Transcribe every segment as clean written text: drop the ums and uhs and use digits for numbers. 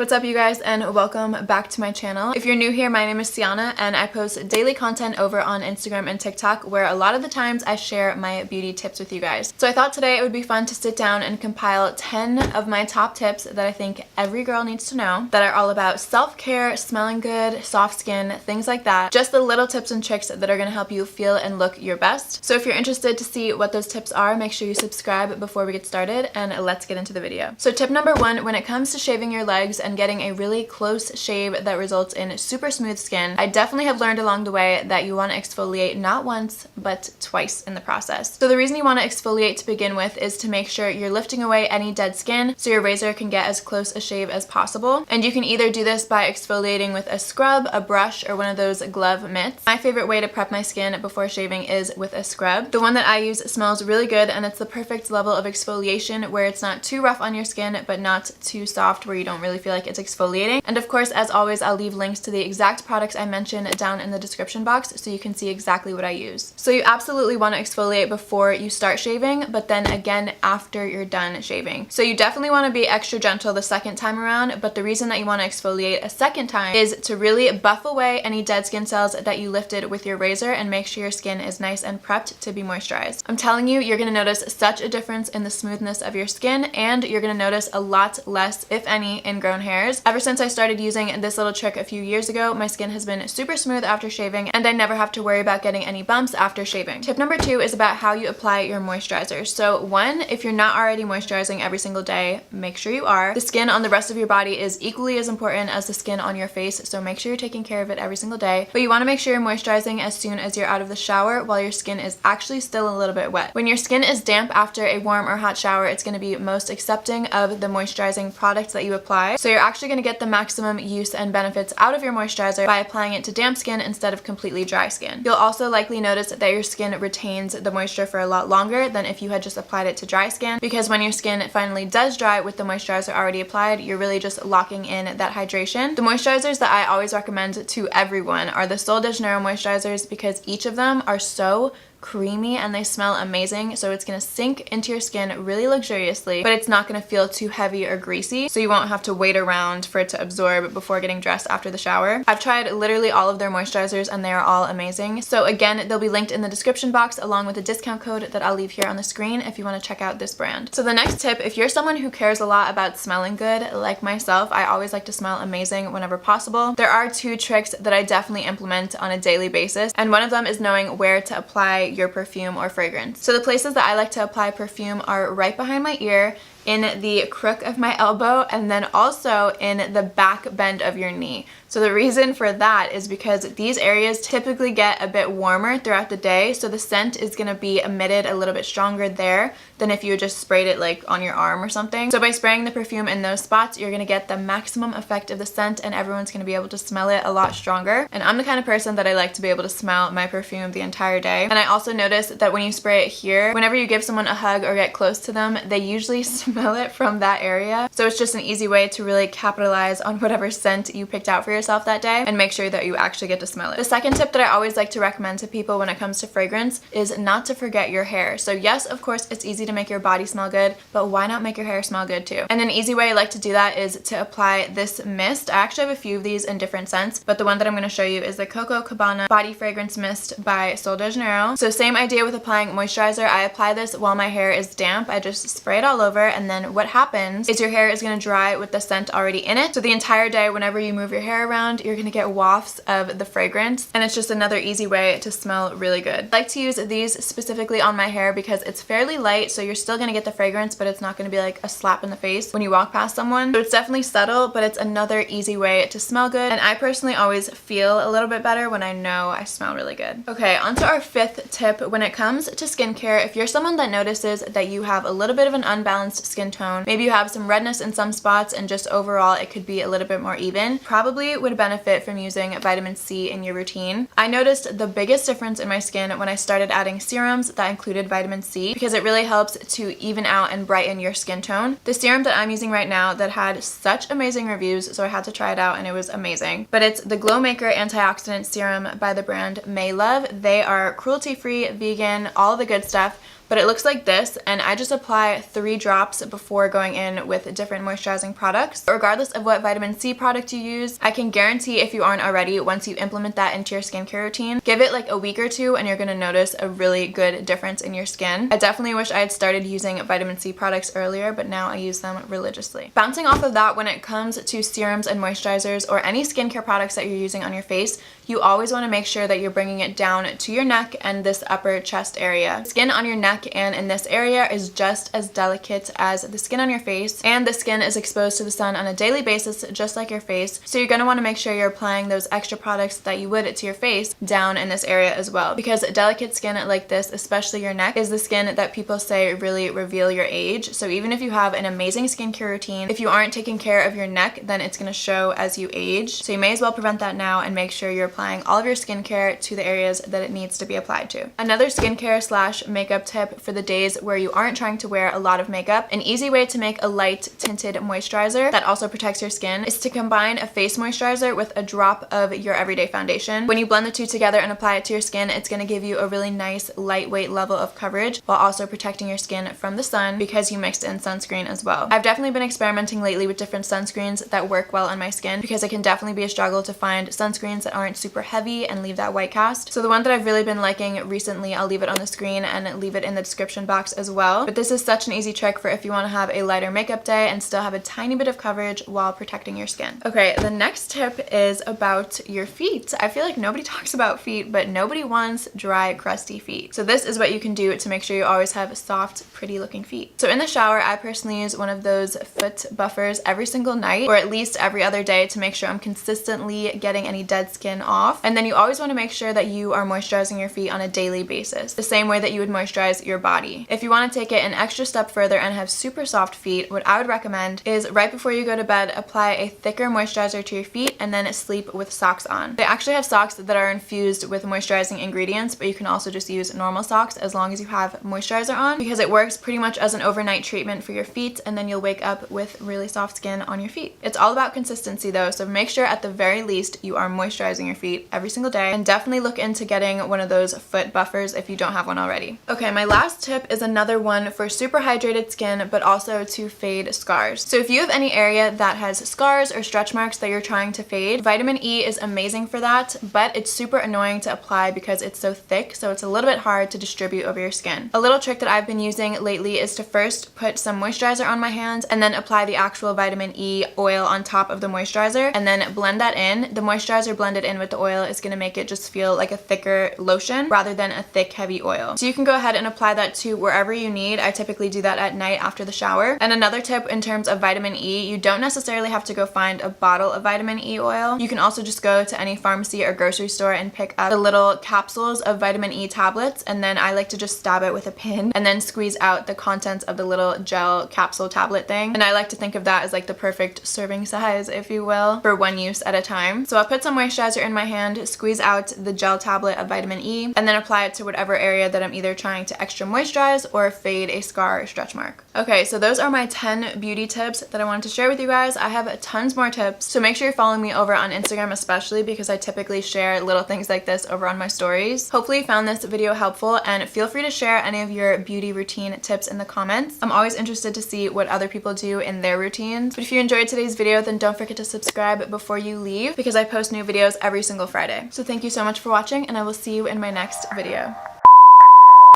What's up, you guys, and welcome back to my channel. If you're new here, my name is Sienna and I post daily content over on Instagram and TikTok where a lot of the times I share my beauty tips with you guys. So I thought today it would be fun to sit down and compile 10 of my top tips that I think every girl needs to know that are all about self-care, smelling good, soft skin, things like that. Just the little tips and tricks that are going to help you feel and look your best. So if you're interested to see what those tips are, make sure you subscribe before we get started, and let's get into the video. So tip number one, when it comes to shaving your legs and getting a really close shave that results in super smooth skin, I definitely have learned along the way that you want to exfoliate not once but twice in the process. So the reason you want to exfoliate to begin with is to make sure you're lifting away any dead skin so your razor can get as close a shave as possible. And you can either do this by exfoliating with a scrub, a brush, or one of those glove mitts. My favorite way to prep my skin before shaving is with a scrub. The one that I use smells really good, and it's the perfect level of exfoliation where it's not too rough on your skin but not too soft where you don't really feel like it's exfoliating. And of course, as always, I'll leave links to the exact products I mentioned down in the description box so you can see exactly what I use. So you absolutely want to exfoliate before you start shaving, but then again after you're done shaving. So you definitely want to be extra gentle the second time around, but the reason that you want to exfoliate a second time is to really buff away any dead skin cells that you lifted with your razor and make sure your skin is nice and prepped to be moisturized. I'm telling you, you're going to notice such a difference in the smoothness of your skin, and you're going to notice a lot less, if any, ingrown hairs. Ever since I started using this little trick a few years ago, my skin has been super smooth after shaving, and I never have to worry about getting any bumps after shaving. Tip number two is about how you apply your moisturizer. So one, if you're not already moisturizing every single day, make sure you are. The skin on the rest of your body is equally as important as the skin on your face, so make sure you're taking care of it every single day. But you want to make sure you're moisturizing as soon as you're out of the shower while your skin is actually still a little bit wet. When your skin is damp after a warm or hot shower, it's going to be most accepting of the moisturizing product that you apply. So you're actually going to get the maximum use and benefits out of your moisturizer by applying it to damp skin instead of completely dry skin. You'll also likely notice that your skin retains the moisture for a lot longer than if you had just applied it to dry skin, because when your skin finally does dry with the moisturizer already applied, you're really just locking in that hydration. The moisturizers that I always recommend to everyone are the Sol de Janeiro moisturizers because each of them are so creamy and they smell amazing, so it's going to sink into your skin really luxuriously, but it's not going to feel too heavy or greasy, so you won't have to wait around for it to absorb before getting dressed after the shower. I've tried literally all of their moisturizers and they are all amazing. So again, they'll be linked in the description box along with a discount code that I'll leave here on the screen if you want to check out this brand. So the next tip, if you're someone who cares a lot about smelling good like myself, I always like to smell amazing whenever possible. There are two tricks that I definitely implement on a daily basis, and one of them is knowing where to apply your perfume or fragrance. So the places that I like to apply perfume are right behind my ear, in the crook of my elbow, and then also in the back bend of your knee. So the reason for that is because these areas typically get a bit warmer throughout the day, so the scent is going to be emitted a little bit stronger there than if you just sprayed it like on your arm or something. So by spraying the perfume in those spots, you're going to get the maximum effect of the scent, and everyone's going to be able to smell it a lot stronger. And I'm the kind of person that I like to be able to smell my perfume the entire day. And I also noticed that when you spray it here, whenever you give someone a hug or get close to them, they usually smell it from that area. So it's just an easy way to really capitalize on whatever scent you picked out for yourself that day and make sure that you actually get to smell it. The second tip that I always like to recommend to people when it comes to fragrance is not to forget your hair. So yes, of course, it's easy to make your body smell good, but why not make your hair smell good too? And an easy way I like to do that is to apply this mist. I actually have a few of these in different scents, but the one that I'm going to show you is the Coco Cabana Body Fragrance Mist by Sol de Janeiro. So same idea with applying moisturizer. I apply this while my hair is damp. I just spray it all over, and then what happens is your hair is going to dry with the scent already in it. So the entire day, whenever you move your hair around, you're going to get wafts of the fragrance, and it's just another easy way to smell really good. I like to use these specifically on my hair because it's fairly light, so you're still going to get the fragrance, but it's not going to be like a slap in the face when you walk past someone. So it's definitely subtle, but it's another easy way to smell good, and I personally always feel a little bit better when I know I smell really good. Okay, on to our fifth tip. When it comes to skincare, if you're someone that notices that you have a little bit of an unbalanced skin tone, maybe you have some redness in some spots and just overall it could be a little bit more even, probably would benefit from using vitamin C in your routine. I noticed the biggest difference in my skin when I started adding serums that included vitamin C because it really helps to even out and brighten your skin tone. The serum that I'm using right now that had such amazing reviews, so I had to try it out and it was amazing. But it's the Glow Maker Antioxidant Serum by the brand May Love. They are cruelty-free, vegan, all the good stuff. but it looks like this, and I just apply 3 drops before going in with different moisturizing products. Regardless of what vitamin C product you use, I can guarantee if you aren't already, once you implement that into your skincare routine, give it like a week or 2 and you're going to notice a really good difference in your skin. I definitely wish I had started using vitamin C products earlier, but now I use them religiously. Bouncing off of that, when it comes to serums and moisturizers or any skincare products that you're using on your face, you always want to make sure that you're bringing it down to your neck and this upper chest area. Skin on your neck and in this area is just as delicate as the skin on your face, and the skin is exposed to the sun on a daily basis just like your face, so you're going to want to make sure you're applying those extra products that you would to your face down in this area as well, because delicate skin like this, especially your neck, is the skin that people say really reveal your age. So even if you have an amazing skincare routine, if you aren't taking care of your neck, then it's going to show as you age. So you may as well prevent that now and make sure you're applying all of your skincare to the areas that it needs to be applied to. Another skincare slash makeup tip for the days where you aren't trying to wear a lot of makeup, an easy way to make a light tinted moisturizer that also protects your skin is to combine a face moisturizer with a drop of your everyday foundation. When you blend the two together and apply it to your skin, it's going to give you a really nice lightweight level of coverage while also protecting your skin from the sun because you mixed in sunscreen as well. I've definitely been experimenting lately with different sunscreens that work well on my skin because it can definitely be a struggle to find sunscreens that aren't super heavy and leave that white cast. So the one that I've really been liking recently, I'll leave it on the screen and leave it in the description box as well. But this is such an easy trick for if you want to have a lighter makeup day and still have a tiny bit of coverage while protecting your skin. Okay, the next tip is about your feet. I feel like nobody talks about feet, but nobody wants dry, crusty feet. So this is what you can do to make sure you always have soft, pretty looking feet. So in the shower, I personally use one of those foot buffers every single night, or at least every other day, to make sure I'm consistently getting any dead skin off. And then you always want to make sure that you are moisturizing your feet on a daily basis, the same way that you would moisturize your body. If you want to take it an extra step further and have super soft feet, what I would recommend is right before you go to bed, apply a thicker moisturizer to your feet and then sleep with socks on. They actually have socks that are infused with moisturizing ingredients, but you can also just use normal socks as long as you have moisturizer on, because it works pretty much as an overnight treatment for your feet, and then you'll wake up with really soft skin on your feet. It's all about consistency though, so make sure at the very least you are moisturizing your feet every single day, and definitely look into getting one of those foot buffers if you don't have one already. Okay, my last tip is another one for super hydrated skin, but also to fade scars. So if you have any area that has scars or stretch marks that you're trying to fade, vitamin E is amazing for that, but it's super annoying to apply because it's so thick, so it's a little bit hard to distribute over your skin. A little trick that I've been using lately is to first put some moisturizer on my hands and then apply the actual vitamin E oil on top of the moisturizer and then blend that in. The moisturizer blended in with the oil is going to make it just feel like a thicker lotion rather than a thick heavy oil. So you can go ahead and apply that to wherever you need. I typically do that at night after the shower. And another tip in terms of vitamin E, you don't necessarily have to go find a bottle of vitamin E oil. You can also just go to any pharmacy or grocery store and pick up the little capsules of vitamin E tablets, and then I like to just stab it with a pin and then squeeze out the contents of the little gel capsule tablet thing. And I like to think of that as like the perfect serving size, if you will, for one use at a time. So I'll put some moisturizer in my hand, squeeze out the gel tablet of vitamin E, and then apply it to whatever area that I'm either trying to extra moisturize or fade a scar or stretch mark. Okay, so those are my 10 beauty tips that I wanted to share with you guys. I have tons more tips, so make sure you're following me over on Instagram especially, because I typically share little things like this over on my stories. Hopefully you found this video helpful, and feel free to share any of your beauty routine tips in the comments. I'm always interested to see what other people do in their routines. But if you enjoyed today's video, then don't forget to subscribe before you leave, because I post new videos every single Friday. So thank you so much for watching, and I will see you in my next video.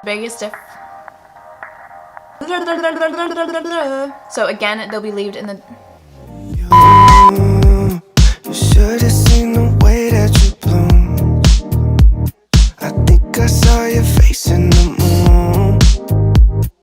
Biggest diff. So again, they'll be leaved in the... You should have seen the way that you bloom. I think I saw your face in the moon.